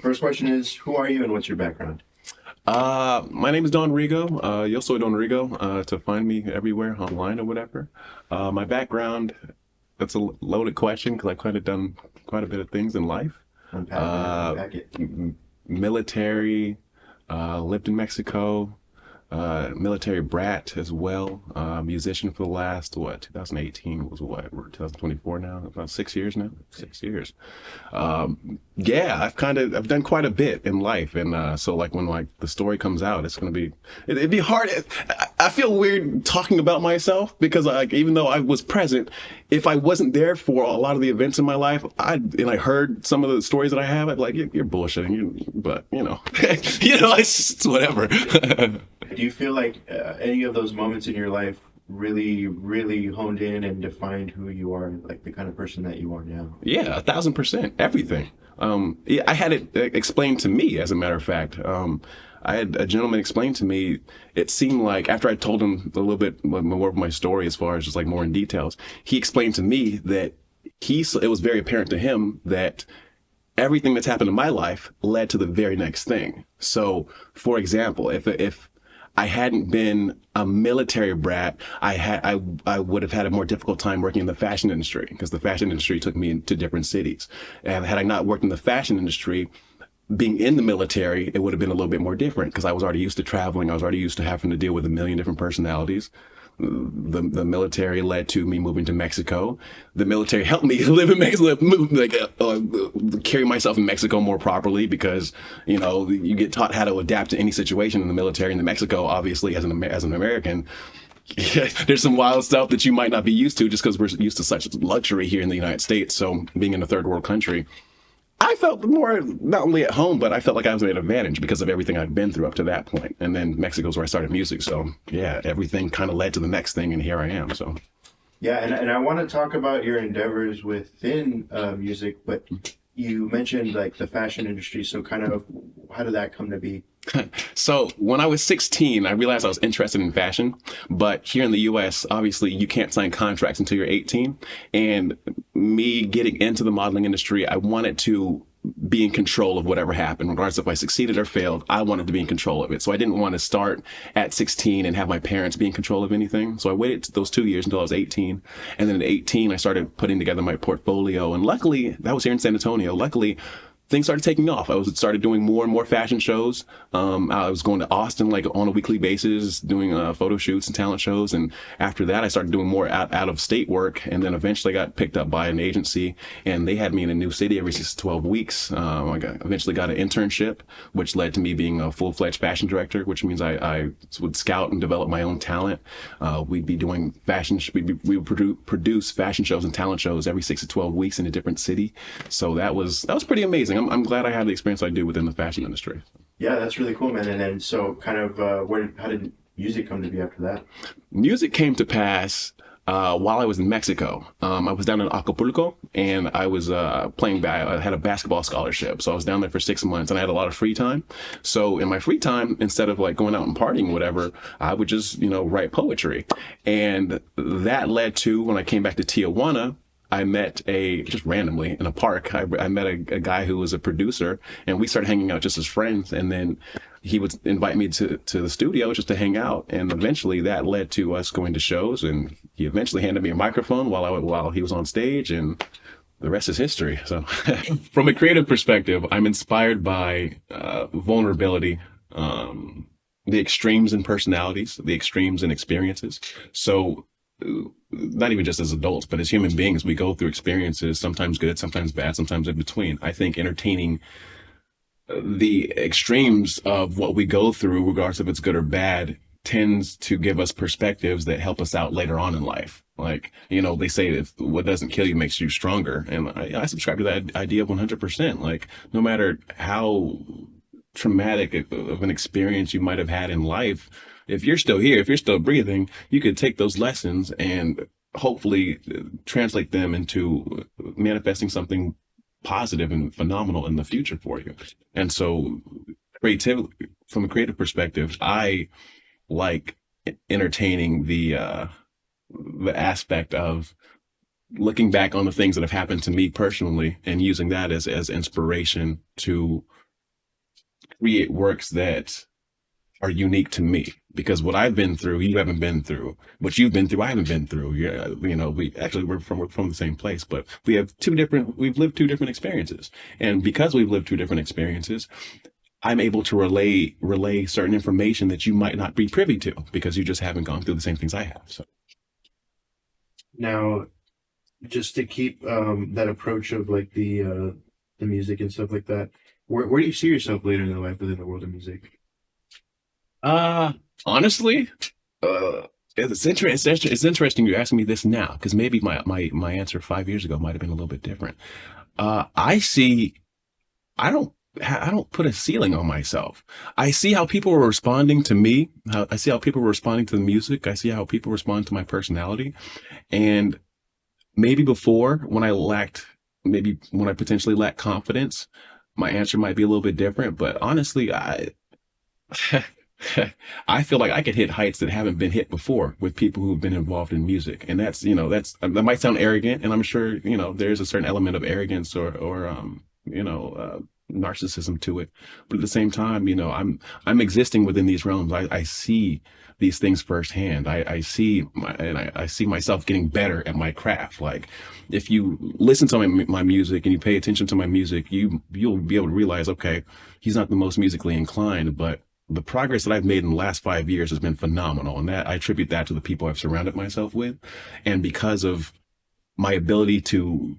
First question is, who are you and what's your background? My name is Don Rigo. Yo soy Don Rigo. To find me everywhere online or whatever. My background, that's a loaded question because I've kind of done quite a bit of things in life. Unpack that, Uh, unpack it. Military, lived in Mexico, military brat as well. Musician for the last, 2018 was what? We're 2024 now, about 6 years now. 6 years. Yeah, I've done quite a bit in life, and so like when like the story comes out, it's gonna be it'd be hard. I feel weird talking about myself because like even though I was present, if I wasn't there for a lot of the events in my life, I heard some of the stories that I have, I'd be like, you're bullshitting, but it's whatever. Do you feel like any of those moments in your life really, really honed in and defined who you are, like the kind of person that you are now? Yeah, 1,000%. Everything. Yeah, I had it explained to me, as a matter of fact. I had a gentleman explain to me, it seemed like after I told him a little bit more of my story as far as just like more in details, he explained to me that it was very apparent to him that everything that's happened in my life led to the very next thing. So, for example, if I hadn't been a military brat, I would have had a more difficult time working in the fashion industry because the fashion industry took me into different cities. And had I not worked in the fashion industry, being in the military, it would have been a little bit more different because I was already used to traveling. I was already used to having to deal with a million different personalities. The military led to me moving to Mexico. The military helped me live in Mexico, carry myself in Mexico more properly because you get taught how to adapt to any situation in the military. In the Mexico, obviously, as an American, there's some wild stuff that you might not be used to just because we're used to such luxury here in the United States. So being in a third world country, I felt more not only at home, but I felt like I was at an advantage because of everything I've been through up to that point. And then Mexico's where I started music. So yeah, everything kind of led to the next thing, and here I am. So Yeah, and I want to talk about your endeavors within music, but you mentioned like the fashion industry, so kind of how did that come to be? So when I was 16, I realized I was interested in fashion. But here in the US, obviously you can't sign contracts until you're 18. And me getting into the modeling industry, I wanted to be in control of whatever happened, regardless if I succeeded or failed. I wanted to be in control of it. So I didn't want to start at 16 and have my parents be in control of anything. So I waited those 2 years until I was 18. And then at 18, I started putting together my portfolio. And luckily, that was here in San Antonio. Luckily, things started taking off. I started doing more and more fashion shows. I was going to Austin like on a weekly basis, doing photo shoots and talent shows. And after that, I started doing more out of state work. And then eventually got picked up by an agency, and they had me in a new city every 6 to 12 weeks. Eventually got an internship, which led to me being a full fledged fashion director, which means I would scout and develop my own talent. We'd be doing we would produce fashion shows and talent shows every 6 to 12 weeks in a different city. So that was pretty amazing. I'm glad I had the experience I do within the fashion industry. Yeah, that's really cool, man. And then so kind of how did music come to be after that? Music came to pass while I was in Mexico. I was down in Acapulco, and I was I had a basketball scholarship. So I was down there for 6 months, and I had a lot of free time. So in my free time, instead of like going out and partying, whatever, I would just, write poetry. And that led to when I came back to Tijuana, I met just randomly in a park. I met a guy who was a producer, and we started hanging out just as friends. And then he would invite me to the studio just to hang out. And eventually that led to us going to shows. And he eventually handed me a microphone while he was on stage, and the rest is history. So from a creative perspective, I'm inspired by vulnerability, the extremes in personalities, the extremes in experiences. So not even just as adults, but as human beings, we go through experiences, sometimes good, sometimes bad, sometimes in between. I think entertaining the extremes of what we go through, regardless if it's good or bad, tends to give us perspectives that help us out later on in life. Like, they say that what doesn't kill you makes you stronger. And I subscribe to that idea 100%. Like, no matter how traumatic of an experience you might have had in life, if you're still here, if you're still breathing, you could take those lessons and hopefully translate them into manifesting something positive and phenomenal in the future for you. And so creativity, from a creative perspective, I like entertaining the aspect of looking back on the things that have happened to me personally and using that as inspiration to create works that are unique to me because what I've been through, you haven't been through. What you've been through, I haven't been through. Yeah, we actually we're from the same place, but we've lived two different experiences, and because we've lived two different experiences, I'm able to relay certain information that you might not be privy to because you just haven't gone through the same things I have. So Now, just to keep that approach of like the music and stuff like that, where do you see yourself later in your life within the world of music? Uh, honestly, uh, it's interesting you asking me this now because maybe my answer 5 years ago might have been a little bit different. I see, I don't put a ceiling on myself. I see how people are responding to me. I see how people are responding to the music. I see how people respond to my personality. And maybe before maybe when I potentially lacked confidence, my answer might be a little bit different. But honestly, I feel like I could hit heights that haven't been hit before with people who've been involved in music. And that might sound arrogant. And I'm sure, there's a certain element of arrogance narcissism to it. But at the same time, I'm existing within these realms. I see these things firsthand. I see myself getting better at my craft. Like if you listen to my music and you pay attention to my music, you'll be able to realize, okay, he's not the most musically inclined, but the progress that I've made in the last 5 years has been phenomenal. And that I attribute that to the people I've surrounded myself with. And because of my ability to,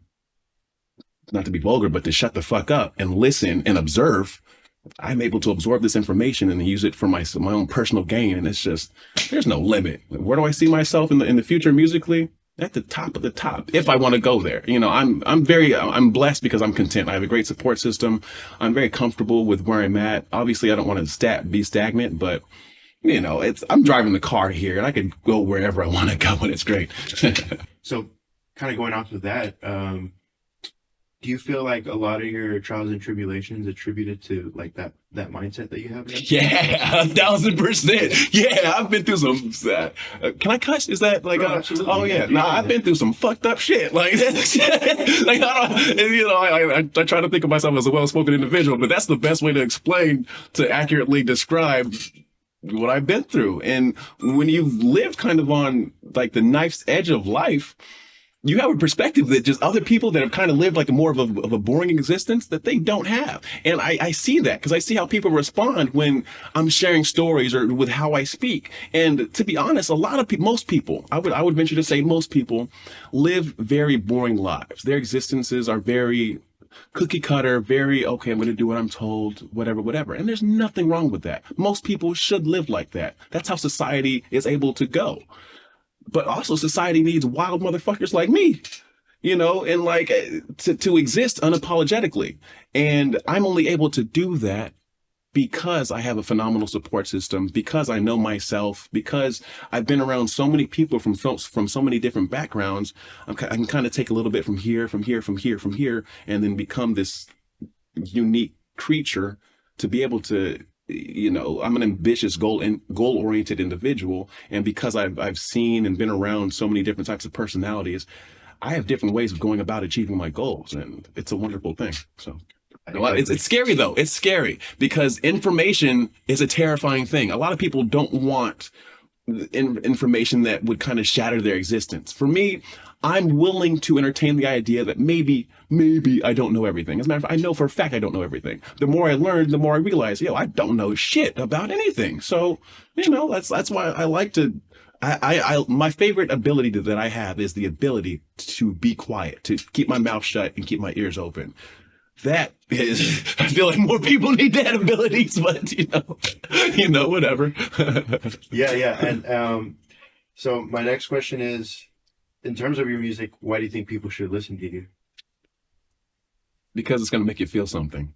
not to be vulgar, but to shut the fuck up and listen and observe, I'm able to absorb this information and use it for my own personal gain. And it's just, there's no limit. Where do I see myself in the future musically? At the top of the top, if I want to go there. I'm blessed because I'm content. I have a great support system. I'm very comfortable with where I'm at. Obviously, I don't want to be stagnant, but I'm driving the car here and I can go wherever I want to go and it's great. So, kind of going off of that, do you feel like a lot of your trials and tribulations attributed to like that mindset that you have now? Yeah, 1,000%. Yeah, I've been through some. Can I cuss? Is that like? Bro, absolutely. Oh yeah, nah, I've been through some fucked up shit. Like, like I try to think of myself as a well-spoken individual, but that's the best way to explain to accurately describe what I've been through. And when you've lived kind of on like the knife's edge of life, you have a perspective that just other people that have kind of lived like a more of a boring existence that they don't have. And I see that because I see how people respond when I'm sharing stories or with how I speak. And to be honest, a lot of people, most people, I would venture to say most people live very boring lives. Their existences are very cookie cutter, very, okay, I'm going to do what I'm told, whatever, whatever. And there's nothing wrong with that. Most people should live like that. That's how society is able to go. But also society needs wild motherfuckers like me, and like to exist unapologetically. And I'm only able to do that because I have a phenomenal support system, because I know myself, because I've been around so many people from so many different backgrounds. I can kind of take a little bit from here, from here, from here, from here, and then become this unique creature to be able to, I'm an ambitious goal oriented individual. And because I've seen and been around so many different types of personalities, I have different ways of going about achieving my goals. And it's a wonderful thing. So it's scary though. It's scary because information is a terrifying thing. A lot of people don't want information that would kind of shatter their existence. For me, I'm willing to entertain the idea that maybe I don't know everything. As a matter of fact, I know for a fact I don't know everything. The more I learn, the more I realize, I don't know shit about anything. So, that's why I like to. My favorite ability that I have is the ability to be quiet, to keep my mouth shut and keep my ears open. That is, I feel like more people need that abilities, but whatever. Yeah. And so my next question is, in terms of your music, why do you think people should listen to you? Because it's going to make you feel something,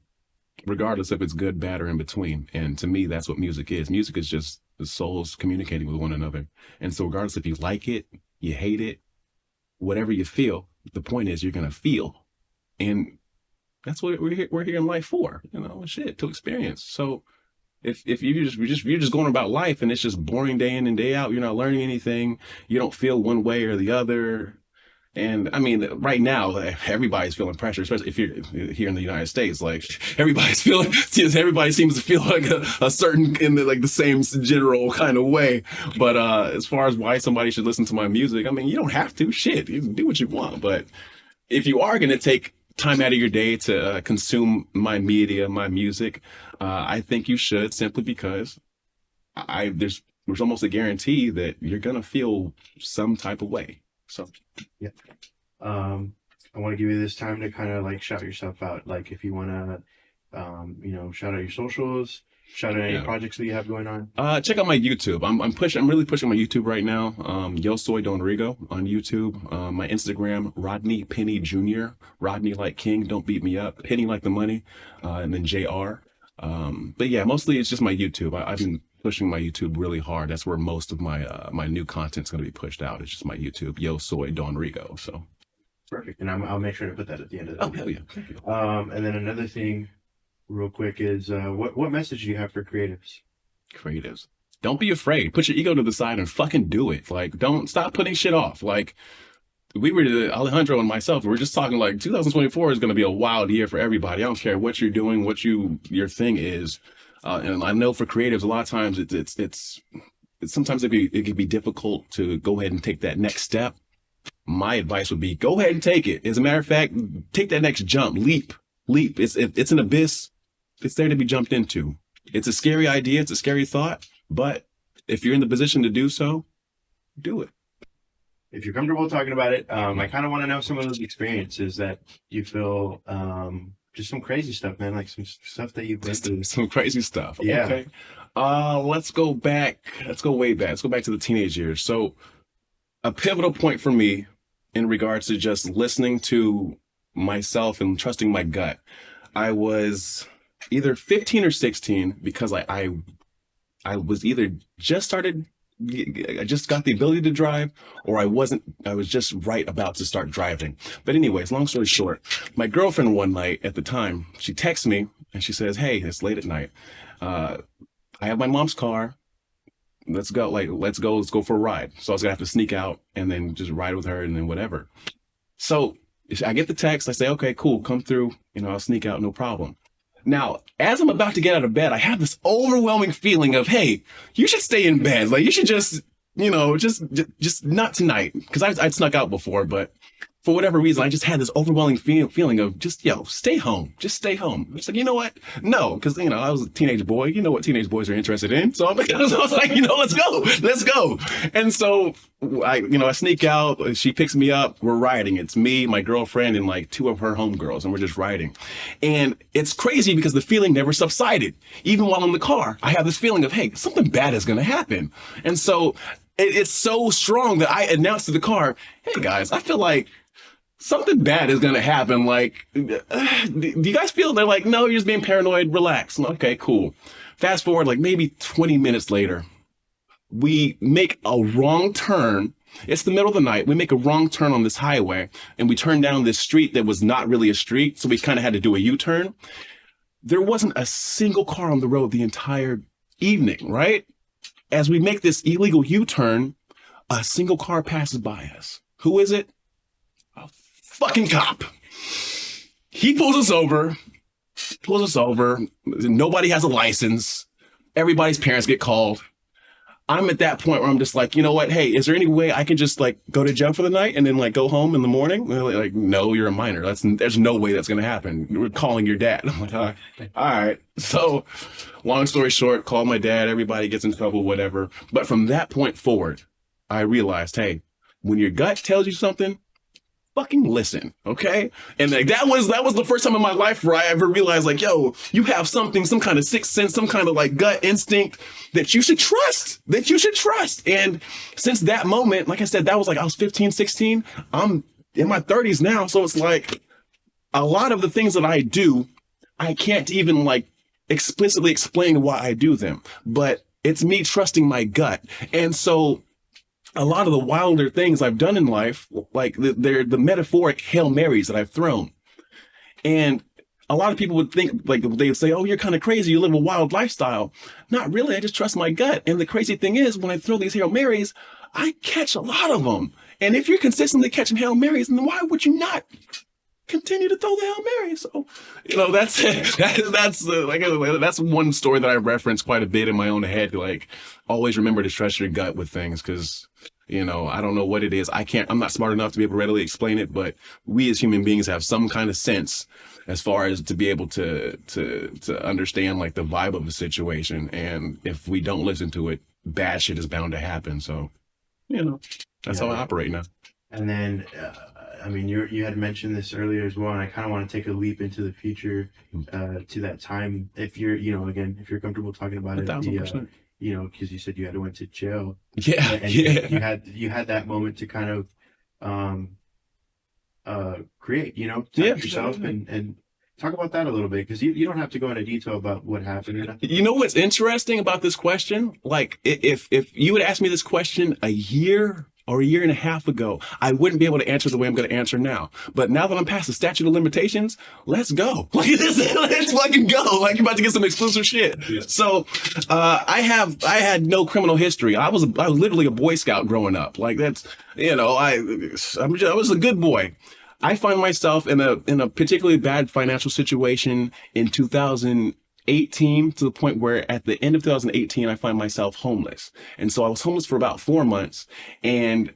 regardless if it's good, bad, or in between. And to me, that's what music is. Music is just the souls communicating with one another. And so regardless if you like it, you hate it, whatever you feel, the point is you're going to feel. And that's what we're here in life for, shit, to experience. So if you're just going about life and it's just boring day in and day out, you're not learning anything, you don't feel one way or the other, And I mean, right now, everybody's feeling pressure, especially if you're here in the United States. Like everybody's feeling, everybody seems to feel like a certain in the like the same general kind of way. But as far as why somebody should listen to my music, I mean, you don't have to. Shit, you can do what you want. But if you are going to take time out of your day to consume my media, my music, I think you should simply because there's almost a guarantee that you're gonna feel some type of way. So Yeah. I want to give you this time to kind of like shout yourself out. Like if you want to, shout out your socials, shout out any yeah. projects that you have going on. Check out my YouTube. I'm really pushing my YouTube right now. Yo soy Don Rigo on YouTube. My Instagram, Rodney Penny Jr. Rodney like King, don't beat me up. Penny like the money, and then JR. But yeah, mostly it's just my YouTube. I've been pushing my YouTube really hard. That's where most of my new content's going to be pushed out. It's just my YouTube, Yo soy Don Rigo. So Perfect. And I'll make sure to put that at the end of the oh video. hell yeah, thank you. And then another thing, real quick, is what message do you have for creatives? Creatives, don't be afraid. Put your ego to the side and fucking do it. Like, don't stop putting shit off. Like, we were Alejandro and myself. We're just talking like 2024 is going to be a wild year for everybody. I don't care what you're doing, your thing is. And I know for creatives, a lot of times it's sometimes it can be difficult to go ahead and take that next step. My advice would be go ahead and take it. As a matter of fact, take that next jump, leap. It's an abyss. It's there to be jumped into. It's a scary idea. It's a scary thought. But if you're in the position to do so, do it. If you're comfortable talking about it, I kind of want to know some of those experiences that you feel, just some crazy stuff, man, like some stuff that you've been through. Some crazy stuff. Yeah. Okay. Let's go back. Let's go way back. Let's go back to the teenage years. So a pivotal point for me in regards to just listening to myself and trusting my gut. I was either 15 or 16 because I was either I just got the ability to drive or I was just right about to start driving. But anyways, long story short, my girlfriend one night at the time, she texts me and she says, "Hey, it's late at night. I have my mom's car. Let's go for a ride." So I was gonna have to sneak out and then just ride with her and then whatever. So I get the text. I say, "Okay, cool. Come through. I'll sneak out. No problem." Now, as I'm about to get out of bed, I have this overwhelming feeling of, hey, you should stay in bed. Like you should just not tonight. Cause I'd snuck out before, but for whatever reason, I just had this overwhelming feeling of just, stay home. Just stay home. It's like, you know what? No, because, I was a teenage boy. You know what teenage boys are interested in. So I was like, let's go. And so I sneak out. She picks me up. We're riding. It's me, my girlfriend, and like two of her homegirls, and we're just riding. And it's crazy because the feeling never subsided. Even while in the car, I have this feeling of, hey, something bad is going to happen. And so it's so strong that I announced to the car, hey guys, I feel like something bad is going to happen. Like, do you guys feel? They're like, no, you're just being paranoid. Relax. Okay, cool. Fast forward, like maybe 20 minutes later, we make a wrong turn. It's the middle of the night. We make a wrong turn on this highway and we turn down this street that was not really a street. So we kind of had to do a U-turn. There wasn't a single car on the road the entire evening, right? As we make this illegal U-turn, a single car passes by us. Who is it? Fucking cop. He pulls us over. Nobody has a license. Everybody's parents get called. I'm at that point where I'm just like, you know what? Hey, is there any way I can just like go to jail for the night and then like go home in the morning? And they're like, no, you're a minor. There's no way that's going to happen. We're calling your dad. I'm like, all right. So long story short, call my dad. Everybody gets in trouble, whatever. But from that point forward, I realized, hey, when your gut tells you something, fucking listen, okay? And like that was the first time in my life where I ever realized, like, yo, you have something, some kind of sixth sense, some kind of like gut instinct that you should trust. And since that moment, like I said, that was like I was 15, 16. I'm in my 30s now, so it's like a lot of the things that I do, I can't even like explicitly explain why I do them, but it's me trusting my gut. And so a lot of the wilder things I've done in life, like they're the metaphoric Hail Marys that I've thrown. And a lot of people would think, like, they would say, oh, you're kind of crazy. You live a wild lifestyle. Not really. I just trust my gut. And the crazy thing is, when I throw these Hail Marys, I catch a lot of them. And if you're consistently catching Hail Marys, then why would you not continue to throw the Hail Mary? So, that's one story that I reference quite a bit in my own head. Like, always remember to trust your gut with things, because I don't know what it is. I'm not smart enough to be able to readily explain it, but we as human beings have some kind of sense as far as to be able to understand like the vibe of the situation. And if we don't listen to it, bad shit is bound to happen. So, that's how I operate now. And then, I mean, you had mentioned this earlier as well, and I kind of want to take a leap into the future, to that time. If you're, again, if you're comfortable talking about it, 1,000%. Because you said you had went to jail. Yeah, And yeah. you had that moment to kind of, create, Yeah. yourself and talk about that a little bit, because you don't have to go into detail about what happened or nothing. You know what's interesting about this question? Like, if you would ask me this question a year or a year and a half ago, I wouldn't be able to answer the way I'm going to answer now. But now that I'm past the statute of limitations, let's go. Let's fucking go. Like, you're about to get some exclusive shit. Yeah. So, I had no criminal history. I was literally a Boy Scout growing up. Like, that's, I was a good boy. I find myself in a particularly bad financial situation in 2018, to the point where at the end of 2018, I find myself homeless. And so I was homeless for about 4 months, and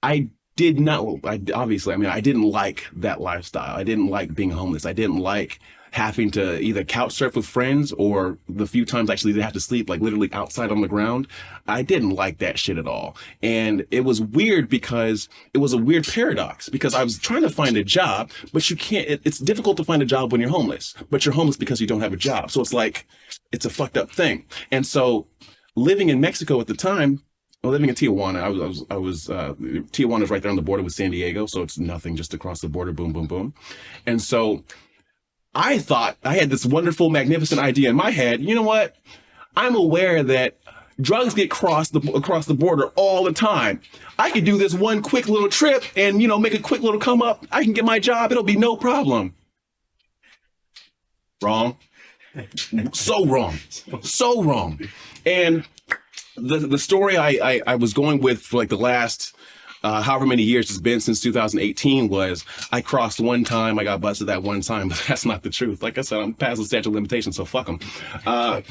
I did not, I didn't like that lifestyle. I didn't like being homeless. I didn't like having to either couch surf with friends, or the few times actually they have to sleep like literally outside on the ground. I didn't like that shit at all. And it was weird, because it was a weird paradox, because I was trying to find a job, but you can't, it's difficult to find a job when you're homeless, but you're homeless because you don't have a job. So it's like, it's a fucked up thing. And so living in Mexico at the time, living in Tijuana, Tijuana is right there on the border with San Diego. So it's nothing, just across the border, boom, boom, boom. And so I thought I had this wonderful, magnificent idea in my head. You know what? I'm aware that drugs get across the border all the time. I could do this one quick little trip and, make a quick little come up. I can get my job. It'll be no problem. Wrong. So wrong. So wrong. And the story I was going with for like the last however many years it's been, since 2018, was I crossed one time. I got busted that one time, but that's not the truth. Like I said, I'm past the statute of limitations, so fuck them. I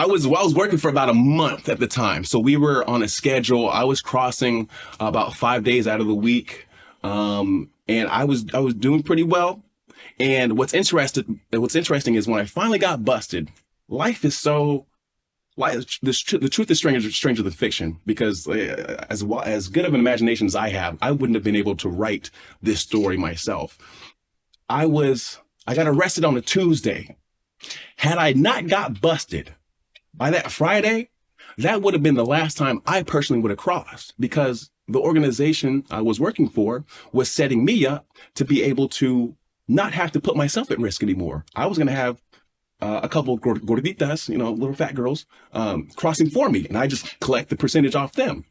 was working for about a month at the time. So we were on a schedule. I was crossing about 5 days out of the week. And I was doing pretty well. And what's interesting is when I finally got busted, life is so, the truth is stranger than fiction, because as good of an imagination as I have, I wouldn't have been able to write this story myself. I got arrested on a Tuesday. Had I not got busted by that Friday, that would have been the last time I personally would have crossed, because the organization I was working for was setting me up to be able to not have to put myself at risk anymore. I was going to have a couple of gorditas, little fat girls, crossing for me, and I just collect the percentage off them.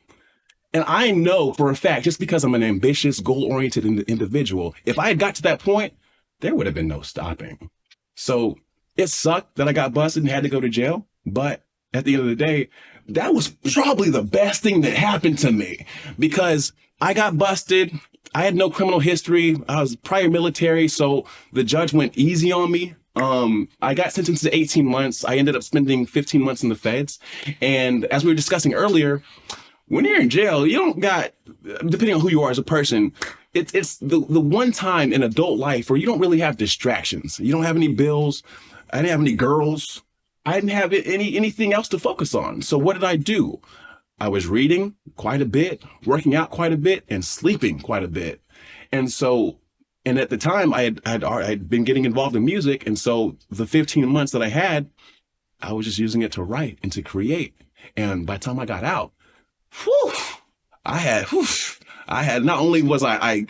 And I know for a fact, just because I'm an ambitious, goal-oriented individual, if I had got to that point, there would have been no stopping. So it sucked that I got busted and had to go to jail. But at the end of the day, that was probably the best thing that happened to me, because I got busted. I had no criminal history. I was prior military, so the judge went easy on me. I got sentenced to 18 months. I ended up spending 15 months in the feds. And as we were discussing earlier, when you're in jail, you don't got, depending on who you are as a person, it's the one time in adult life where you don't really have distractions. You don't have any bills. I didn't have any girls. I didn't have anything else to focus on. So what did I do? I was reading quite a bit, working out quite a bit, and sleeping quite a bit. And at the time, I had been getting involved in music. And so the 15 months that I had, I was just using it to write and to create. And by the time I got out, I had, not only was I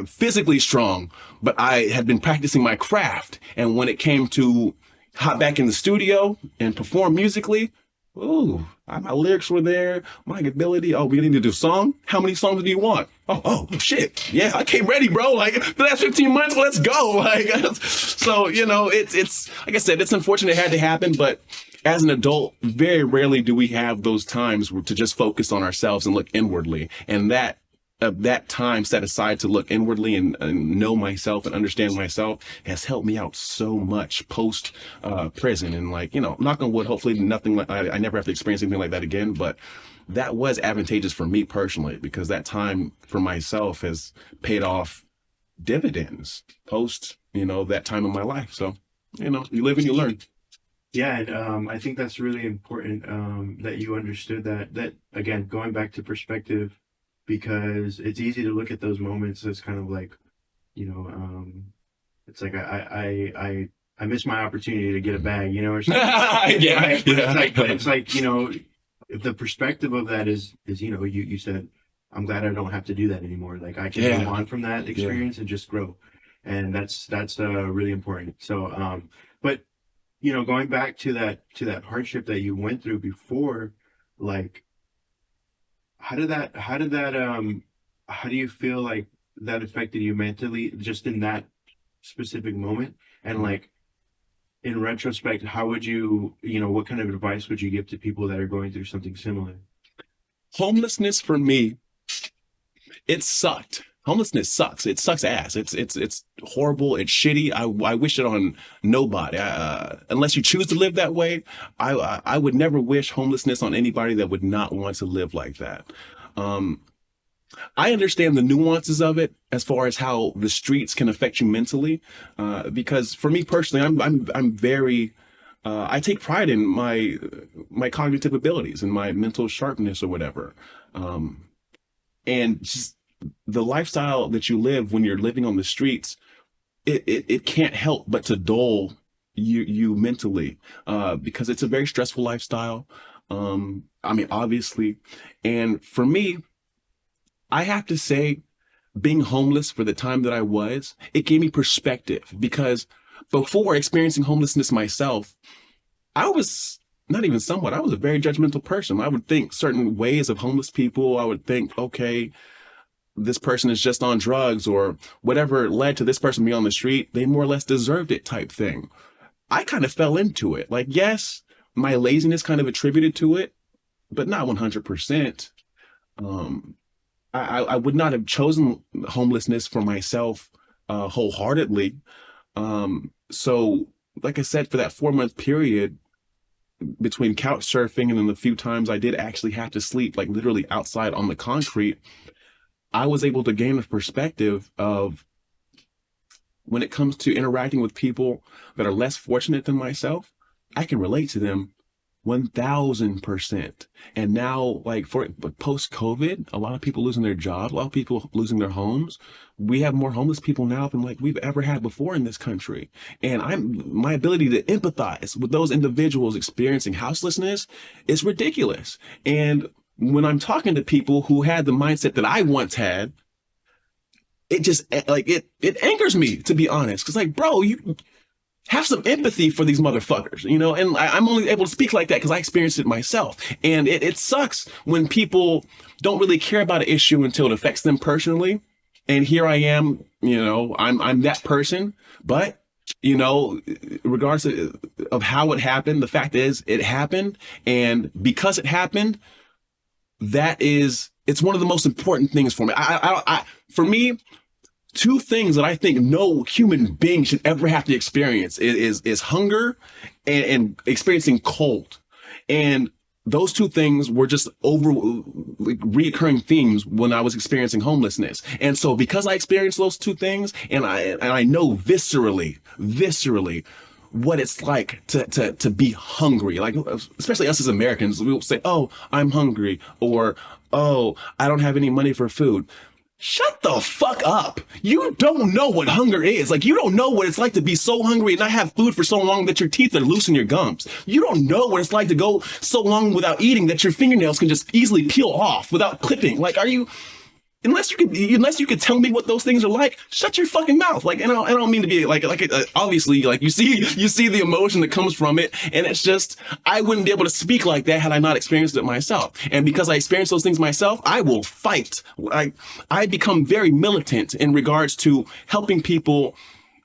physically strong, but I had been practicing my craft. And when it came to hop back in the studio and perform musically, my lyrics were there, my ability. Oh, we need to do a song? How many songs do you want? Oh, shit. Yeah, I came ready, bro. Like, the last 15 months, let's go. Like, so, it's, like I said, it's unfortunate it had to happen, but as an adult, very rarely do we have those times to just focus on ourselves and look inwardly. And that of that time set aside to look inwardly and know myself and understand myself has helped me out so much post prison. And like, knock on wood, hopefully nothing like I never have to experience anything like that again. But that was advantageous for me personally, because that time for myself has paid off dividends post, that time in my life. So, you live and you learn. Yeah, and I think that's really important that you understood that. That again, going back to perspective, because it's easy to look at those moments as kind of like, you know, it's like I missed my opportunity to get a bag, or something. Yeah, Right? But yeah. it's like the perspective of that is you said, I'm glad I don't have to do that anymore. Like I can move Yeah, on from that yeah. experience and just grow, and that's really important. So, but going back to that hardship that you went through before, like how do you feel like that affected you mentally just in that specific moment? And like in retrospect, how would what kind of advice would you give to people that are going through something similar? Homelessness for me, it sucked. Homelessness sucks. It sucks ass. It's horrible. It's shitty. I wish it on nobody. Unless you choose to live that way, I would never wish homelessness on anybody that would not want to live like that. Um, I understand the nuances of it as far as how the streets can affect you mentally, because for me personally, I'm very I take pride in my cognitive abilities and my mental sharpness or whatever. And just the lifestyle that you live when you're living on the streets, it can't help but to dull you mentally, because it's a very stressful lifestyle. I mean, obviously, and for me, I have to say, being homeless for the time that I was, it gave me perspective, because before experiencing homelessness myself, I was not even somewhat, I was a very judgmental person. I would think certain ways of homeless people. I would think, okay, this person is just on drugs, or whatever led to this person being on the street, they more or less deserved it type thing. I kind of fell into it. Like, yes, my laziness kind of attributed to it, but not 100%. Um, I would not have chosen homelessness for myself wholeheartedly. So, like I said, for that 4 month period between couch surfing and then the few times I did actually have to sleep, like literally outside on the concrete, I was able to gain a perspective of, when it comes to interacting with people that are less fortunate than myself, I can relate to them 1000%. And now, like, for post COVID, a lot of people losing their jobs, a lot of people losing their homes. We have more homeless people now than like we've ever had before in this country. And my ability to empathize with those individuals experiencing houselessness is ridiculous. And when I'm talking to people who had the mindset that I once had, it just like it angers me, to be honest. Cause like, bro, you have some empathy for these motherfuckers, and I'm only able to speak like that because I experienced it myself. And it sucks when people don't really care about an issue until it affects them personally. And here I am, I'm that person. But, regardless of how it happened, the fact is it happened. And because it happened, it's one of the most important things for me. For me, two things that I think no human being should ever have to experience is hunger and experiencing cold. And those two things were just like, reoccurring themes when I was experiencing homelessness. And so because I experienced those two things, and I know viscerally what it's like to be hungry. Like, especially us as Americans, we'll say, "Oh, I'm hungry," or, "Oh, I don't have any money for food." Shut the fuck up. You don't know what hunger is. Like, you don't know what it's like to be so hungry and not have food for so long that your teeth are loose in your gums. You don't know what it's like to go so long without eating that your fingernails can just easily peel off without clipping. Like, unless you could tell me what those things are like, shut your fucking mouth. Like, and I don't mean to be obviously, like, you see the emotion that comes from it. And it's just, I wouldn't be able to speak like that had I not experienced it myself. And because I experienced those things myself, I will fight. I become very militant in regards to helping people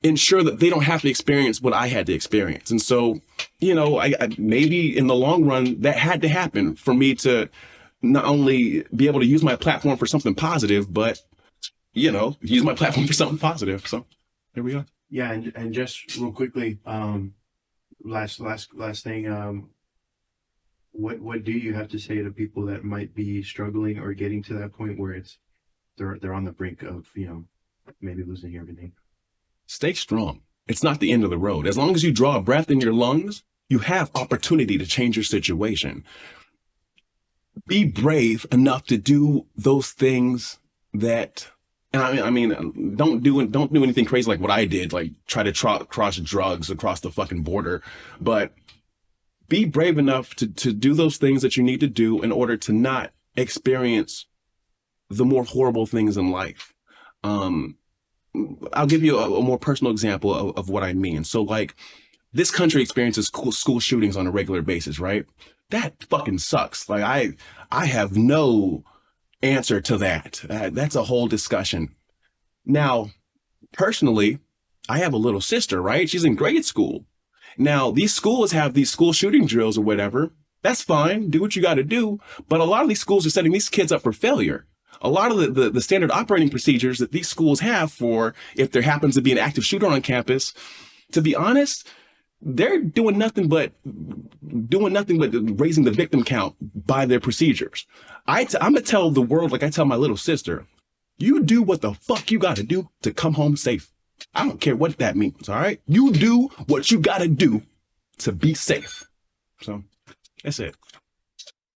ensure that they don't have to experience what I had to experience. And so, I maybe in the long run that had to happen for me to not only be able to use my platform for something positive, but use my platform for something positive. So here we are. Yeah, and just real quickly, last thing, what do you have to say to people that might be struggling or getting to that point where they're on the brink of, maybe losing everything? Stay strong. It's not the end of the road. As long as you draw a breath in your lungs, you have opportunity to change your situation. Be brave enough to do those things that, and don't do anything crazy like what I did, like try to cross drugs across the fucking border, but be brave enough to do those things that you need to do in order to not experience the more horrible things in life. Um, I'll give you a more personal example of what I mean. So, like, this country experiences school shootings on a regular basis, right? That fucking sucks. Like, I have no answer to that. That's a whole discussion. Now, personally, I have a little sister, right? She's in grade school. Now, these schools have these school shooting drills or whatever. That's fine. Do what you got to do. But a lot of these schools are setting these kids up for failure. A lot of the standard operating procedures that these schools have for if there happens to be an active shooter on campus, to be honest, they're doing nothing but raising the victim count by their procedures. I'm gonna tell the world, like I tell my little sister, you do what the fuck you gotta do to come home safe. I don't care what that means. All right, you do what you gotta do to be safe. So that's it.